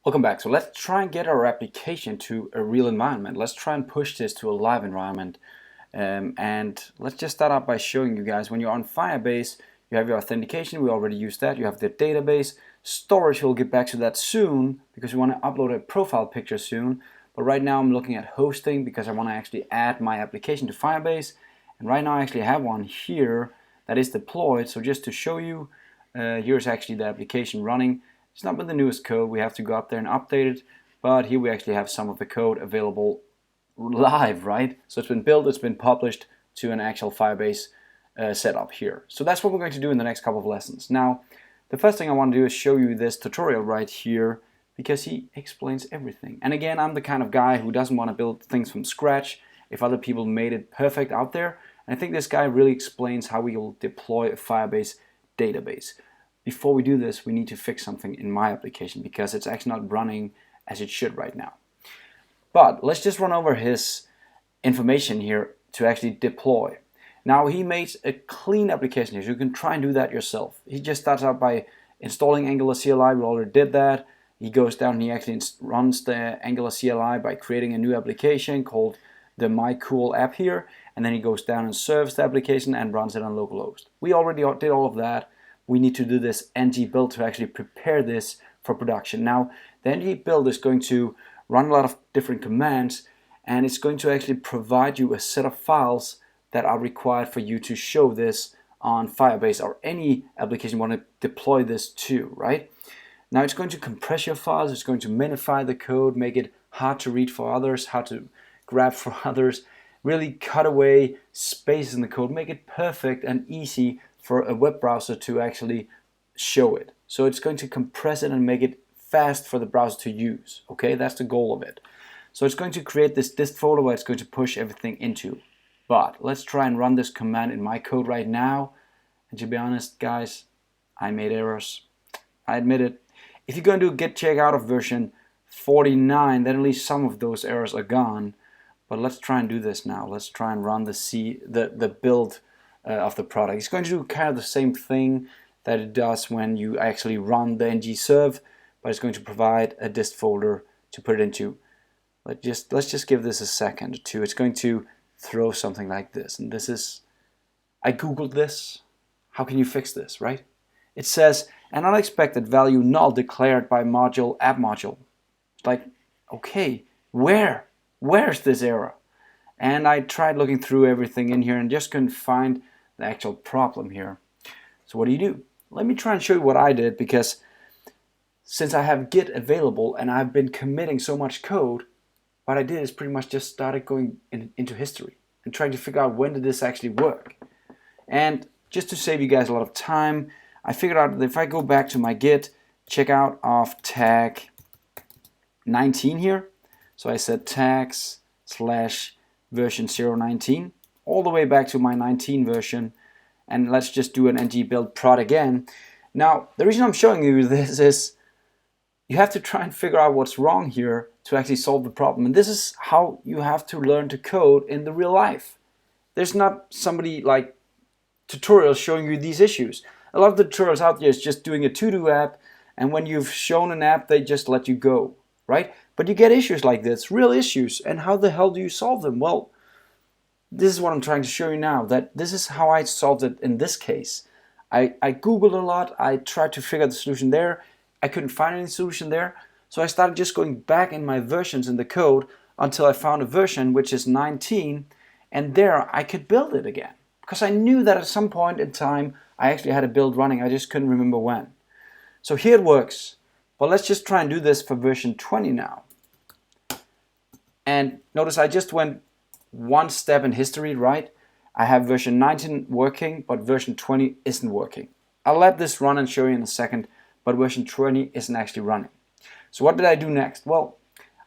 Welcome back. So let's try and get our application to a real environment. Let's try and push this to a live environment. And let's just start out by showing you guys when you're on Firebase, you have your authentication. We already used that. You have the database. Storage, we'll get back to that soon because we want to upload a profile picture soon. But right now I'm looking at hosting because I want to actually add my application to Firebase. And right now I actually have one here that is deployed. So just to show you, here's actually the application running. It's not with the newest code, we have to go up there and update it, but here we actually have some of the code available live, right? So it's been built, it's been published to an actual Firebase setup here. So that's what we're going to do in the next couple of lessons. Now, the first thing I want to do is show you this tutorial right here because he explains everything. And again, I'm the kind of guy who doesn't want to build things from scratch if other people made it perfect out there. And I think this guy really explains how we will deploy a Firebase database. Before we do this, we need to fix something in my application because it's actually not running as it should right now. But let's just run over his information here to actually deploy. Now he makes a clean application here, so you can try and do that yourself. He just starts out by installing Angular CLI, we already did that. He goes down and he actually runs the Angular CLI by creating a new application called the My Cool app here, and then he goes down and serves the application and runs it on localhost. We already did all of that. We need to do this ng build to actually prepare this for production. Now, the ng build is going to run a lot of different commands, and it's going to actually provide you a set of files that are required for you to show this on Firebase or any application you want to deploy this to, right? Now, it's going to compress your files, it's going to minify the code, make it hard to read for others, hard to grab for others, really cut away spaces in the code, make it perfect and easy for a web browser to actually show it. So it's going to compress it and make it fast for the browser to use. Okay, that's the goal of it. So it's going to create this dist folder where it's going to push everything into. But let's try and run this command in my code right now. And to be honest, guys, I made errors. I admit it. If you're going to do git check out of version 49, then at least some of those errors are gone. But let's try and do this now. Let's try and run the build of the product. It's going to do kind of the same thing that it does when you actually run the ng serve, but it's going to provide a dist folder to put it into. Let's just give this a second or two. It's going to throw something like this, and this is, I googled this. How can you fix this, right? It says an unexpected value null declared by module app module. It's like, okay, where's this error? And I tried looking through everything in here and just couldn't find the actual problem here. So what do? Let me try and show you what I did, because since I have Git available and I've been committing so much code, what I did is pretty much just started going into history and trying to figure out when did this actually work. And just to save you guys a lot of time, I figured out that if I go back to my Git checkout of tag 19 here, so I said tags / version 019 all the way back to my 19 version, and let's just do an ng build prod again. Now, the reason I'm showing you this is you have to try and figure out what's wrong here to actually solve the problem, and this is how you have to learn to code in the real life. There's not somebody like tutorials showing you these issues. A lot of the tutorials out there is just doing a to-do app, and when you've shown an app, they just let you go, right? But you get issues like this, real issues, and how the hell do you solve them? Well, this is what I'm trying to show you now, that this is how I solved it in this case. I Googled a lot, I tried to figure out the solution there, I couldn't find any solution there, so I started just going back in my versions in the code until I found a version which is 19, and there I could build it again. Because I knew that at some point in time I actually had a build running, I just couldn't remember when. So here it works, but let's just try and do this for version 20 now. And notice I just went one step in history, right? I have version 19 working, but version 20 isn't working. I'll let this run and show you in a second, but version 20 isn't actually running. So what did I do next? Well,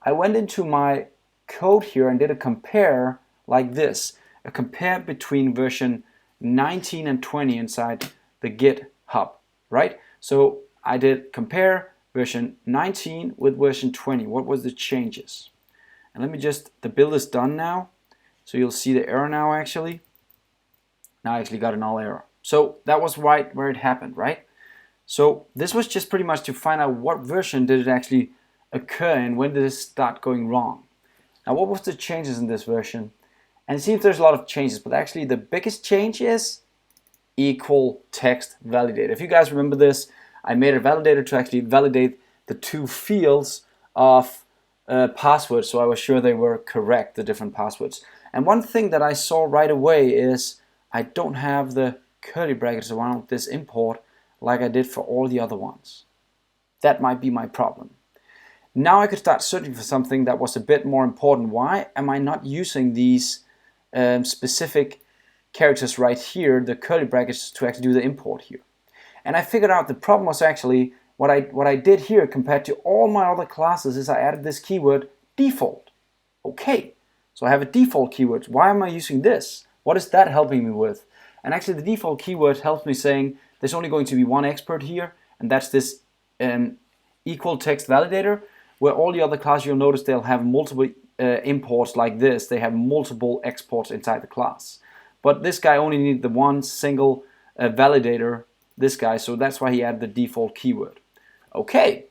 I went into my code here and did a compare like this, a compare between version 19 and 20 inside the GitHub, right? So I did compare version 19 with version 20. What was the changes? And let me just, the build is done now. So you'll see the error now actually. Now I actually got a null error. So that was right where it happened, right? So this was just pretty much to find out what version did it actually occurring? When did this start going wrong? Now, what was the changes in this version? And it seems there's a lot of changes, but actually the biggest change is equal text validator. If you guys remember this, I made a validator to actually validate the two fields of passwords, so I was sure they were correct, the different passwords. And one thing that I saw right away is I don't have the curly brackets around this import like I did for all the other ones. That might be my problem. Now I could start searching for something that was a bit more important. Why am I not using these specific characters right here, the curly brackets, to actually do the import here? And I figured out the problem was actually what I did here compared to all my other classes is I added this keyword default. Okay, so I have a default keyword. Why am I using this? What is that helping me with? And actually the default keyword helps me saying there's only going to be one expert here, and that's this equal text validator, where all the other classes, you'll notice they'll have multiple imports like this. They have multiple exports inside the class. But this guy only needed the one single validator, this guy, so that's why he added the default keyword. Okay,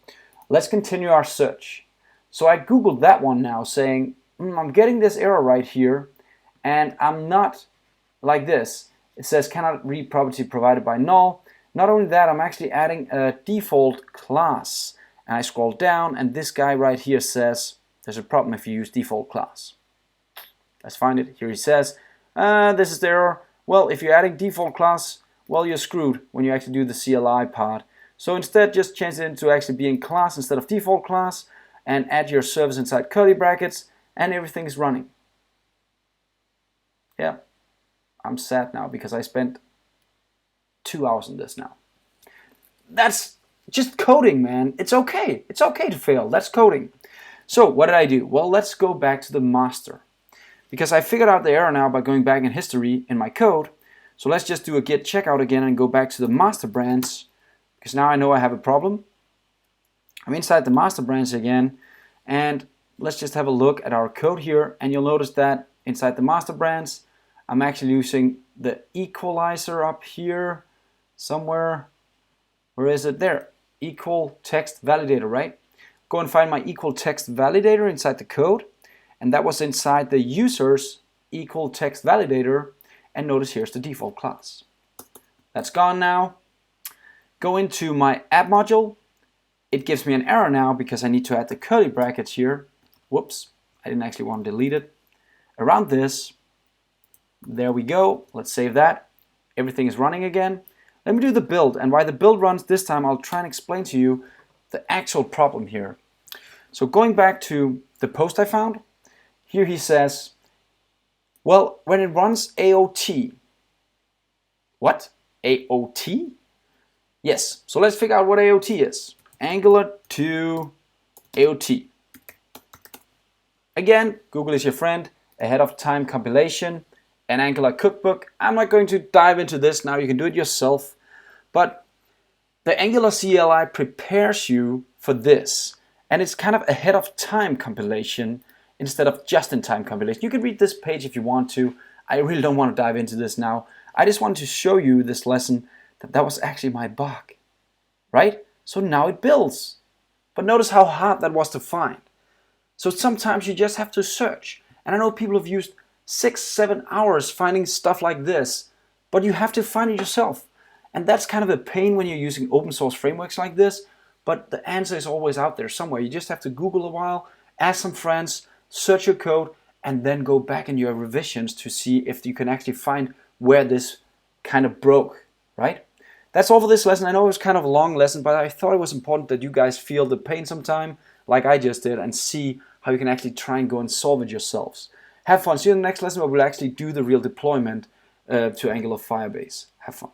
let's continue our search. So I Googled that one now, saying, I'm getting this error right here, and I'm not like this. It says cannot read property provided by null. Not only that, I'm actually adding a default class. And I scroll down, and this guy right here says there's a problem if you use default class. Let's find it. Here he says, this is the error. Well, if you're adding default class, well, you're screwed when you actually do the CLI part. So instead, just change it into actually being class instead of default class, and add your service inside curly brackets, and everything is running. Yeah, I'm sad now because I spent 2 hours on this now. That's just coding, man. It's okay. It's okay to fail. That's coding. So what did I do? Well, let's go back to the master, because I figured out the error now by going back in history in my code. So let's just do a git checkout again and go back to the master branch, because now I know I have a problem. I'm inside the master branch again, and let's just have a look at our code here, and you'll notice that inside the master branch I'm actually using the equalizer up here somewhere. Where is it? There. Equal text validator, right? Go and find my equal text validator inside the code, and that was inside the users equal text validator, and notice here's the default class. That's gone now. Go into my app module. It gives me an error now because I need to add the curly brackets here. Whoops, I didn't actually want to delete it. Around this, there we go. Let's save that. Everything is running again. Let me do the build, and while the build runs this time, I'll try and explain to you the actual problem here. So going back to the post I found, here he says, well, when it runs AOT. What? AOT? Yes, so let's figure out what AOT is. Angular to AOT. Again, Google is your friend. Ahead of time compilation, an Angular cookbook. I'm not going to dive into this now, you can do it yourself. But the Angular CLI prepares you for this. And it's kind of ahead of time compilation instead of just in time compilation. You can read this page if you want to. I really don't want to dive into this now. I just wanted to show you this lesson that was actually my bug. Right? So now it builds. But notice how hard that was to find. So sometimes you just have to search. And I know people have used 6-7 hours finding stuff like this, but you have to find it yourself. And that's kind of a pain when you're using open source frameworks like this, but the answer is always out there somewhere. You just have to Google a while, ask some friends, search your code, and then go back in your revisions to see if you can actually find where this kind of broke, right? That's all for this lesson. I know it was kind of a long lesson, but I thought it was important that you guys feel the pain sometime, like I just did, and see how you can actually try and go and solve it yourselves. Have fun. See you in the next lesson where we'll actually do the real deployment to Angular Firebase. Have fun.